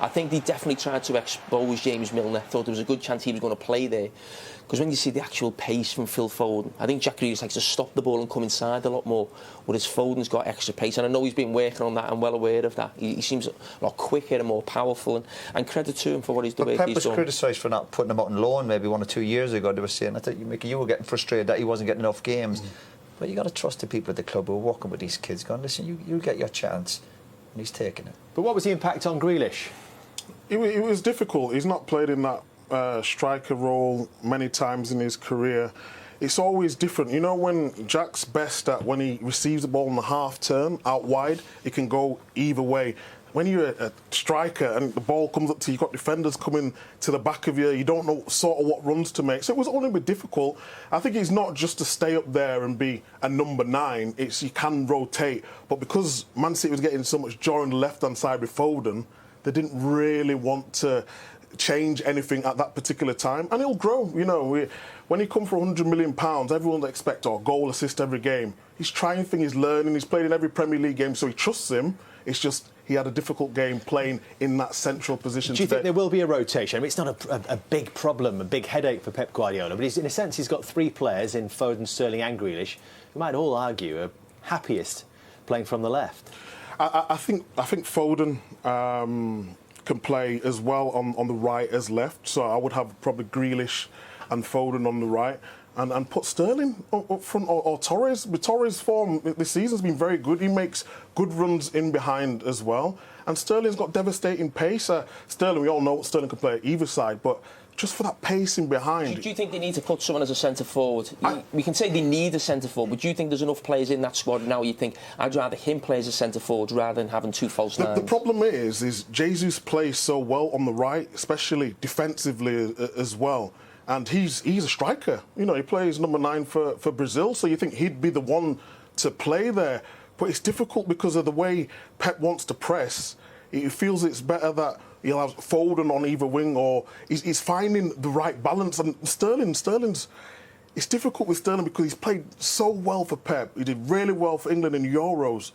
I think they definitely tried to expose James Milner. Thought there was a good chance he was going to play there. Because when you see the actual pace from Phil Foden, I think Jack Grealish likes to stop the ball and come inside a lot more, whereas Foden's got extra pace. And I know he's been working on that. I'm well aware of that. He seems a lot quicker and more powerful. And credit to him for what he's doing. Pep was criticised for not putting him out on loan maybe 1 or 2 years ago. They were saying, I thought you were getting frustrated that he wasn't getting enough games. But you got to trust the people at the club who are working with these kids, going, listen, you'll get your chance. And he's taking it. But what was the impact on Grealish? It was difficult. He's not played in that striker role many times in his career. It's always different. You know, when Jack's best at when he receives the ball in the half turn out wide, it can go either way. When you're a striker and the ball comes up to you, you've got defenders coming to the back of you, you don't know sort of what runs to make. So it was only a bit difficult. I think it's not just to stay up there and be a number 9. It's you can rotate. But because Man City was getting so much joy on the left-hand side with Foden, they didn't really want to change anything at that particular time. And it'll grow, you know. When he come for £100 million, everyone expects a goal, assist every game. He's trying things, he's learning, he's played in every Premier League game, so he trusts him. It's just he had a difficult game playing in that central position. Do you think there will be a rotation? I mean, it's not a big problem, a big headache for Pep Guardiola, but in a sense he's got 3 players in Foden, Sterling and Grealish who might all argue are happiest playing from the left. I think Foden can play as well on the right as left, so I would have probably Grealish and Foden on the right. And put Sterling up front or Torres. With Torres' form this season's been very good. He makes good runs in behind as well. And Sterling's got devastating pace. Sterling, we all know Sterling can play at either side, but just for that pace in behind. Do you think they need to put someone as a centre forward? We can say they need a centre forward, but do you think there's enough players in that squad now? You think I'd rather him play as a centre forward rather than having 2 false nines? The problem is Jesus plays so well on the right, especially defensively as well. And he's a striker. You know, he plays number 9 for Brazil, so you think he'd be the one to play there. But it's difficult because of the way Pep wants to press. He feels it's better that he'll have Foden on either wing, or he's finding the right balance. And Sterling's... It's difficult with Sterling because he's played so well for Pep. He did really well for England in Euros.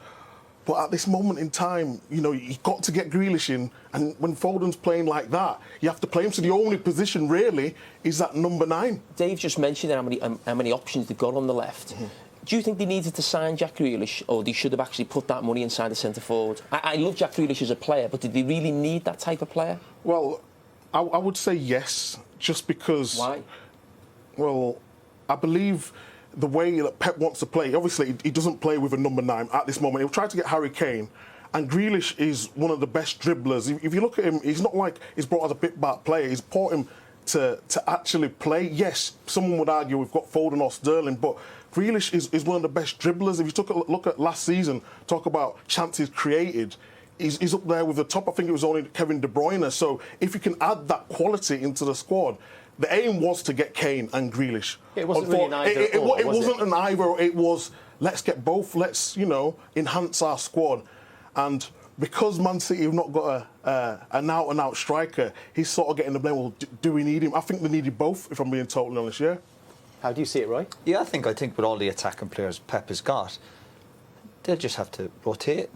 But at this moment in time, you know, you've got to get Grealish in. And when Foden's playing like that, you have to play him. So the only position, really, is that number 9. Dave just mentioned how many options they've got on the left. Do you think they needed to sign Jack Grealish, or they should have actually put that money inside the centre forward? I love Jack Grealish as a player, but did they really need that type of player? Well, I would say yes, just because... Why? Well, I believe... the way that Pep wants to play, obviously he doesn't play with a number 9 at this moment. He'll try to get Harry Kane, and Grealish is one of the best dribblers. If you look at him, he's not like he's brought as a bit-back player. He's brought him to actually play. Yes, someone would argue we've got Foden or Sterling, but Grealish is one of the best dribblers. If you look at last season, talk about chances created, he's up there with the top. I think it was only Kevin De Bruyne. So if you can add that quality into the squad, the aim was to get Kane and Grealish. It wasn't really an either or, it wasn't an either. It was, let's get both. Let's, you know, enhance our squad. And because Man City have not got an out-and-out striker, he's sort of getting the blame. Well, do we need him? I think they needed both, if I'm being totally honest, yeah. How do you see it, Roy? Yeah, I think with all the attacking players Pep has got, they'll just have to rotate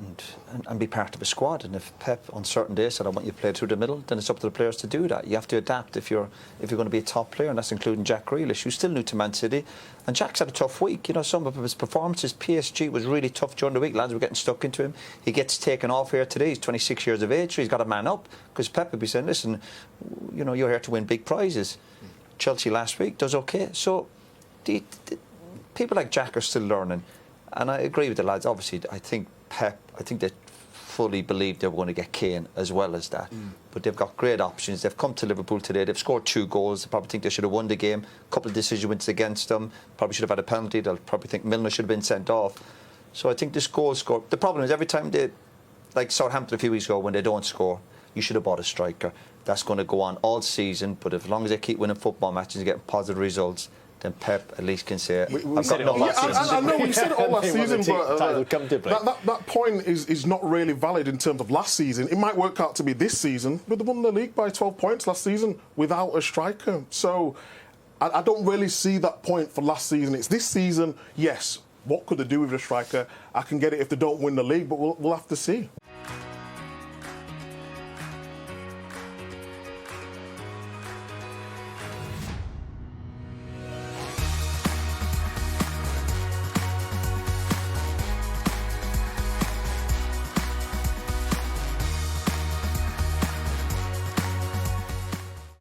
and be part of a squad. And if Pep on certain days said, I want you to play through the middle, then it's up to the players to do that. You have to adapt if you're going to be a top player, and that's including Jack Grealish, who's still new to Man City. And Jack's had a tough week. You know, some of his performances, PSG was really tough during the week. Lads were getting stuck into him. He gets taken off here today. He's 26 years of age, so he's got to man up, because Pep would be saying, listen, you know, you're here to win big prizes. Chelsea last week does okay. So people like Jack are still learning. And I agree with the lads. Obviously, I think they fully believed they were going to get Kane as well as that. But they've got great options. They've come to Liverpool today. They've scored 2 goals. They probably think they should have won the game. A couple of decisions went against them. Probably should have had a penalty. They'll probably think Milner should have been sent off. So I think this goal score... The problem is every time they... Like Southampton a few weeks ago, when they don't score, you should have bought a striker. That's going to go on all season. But as long as they keep winning football matches and getting positive results, then Pep at least can say, I've got no last season. I know, we said it all last season, but that point is not really valid in terms of last season. It might work out to be this season, but they won the league by 12 points last season without a striker. So I don't really see that point for last season. It's this season, yes, what could they do with a striker? I can get it if they don't win the league, but we'll have to see.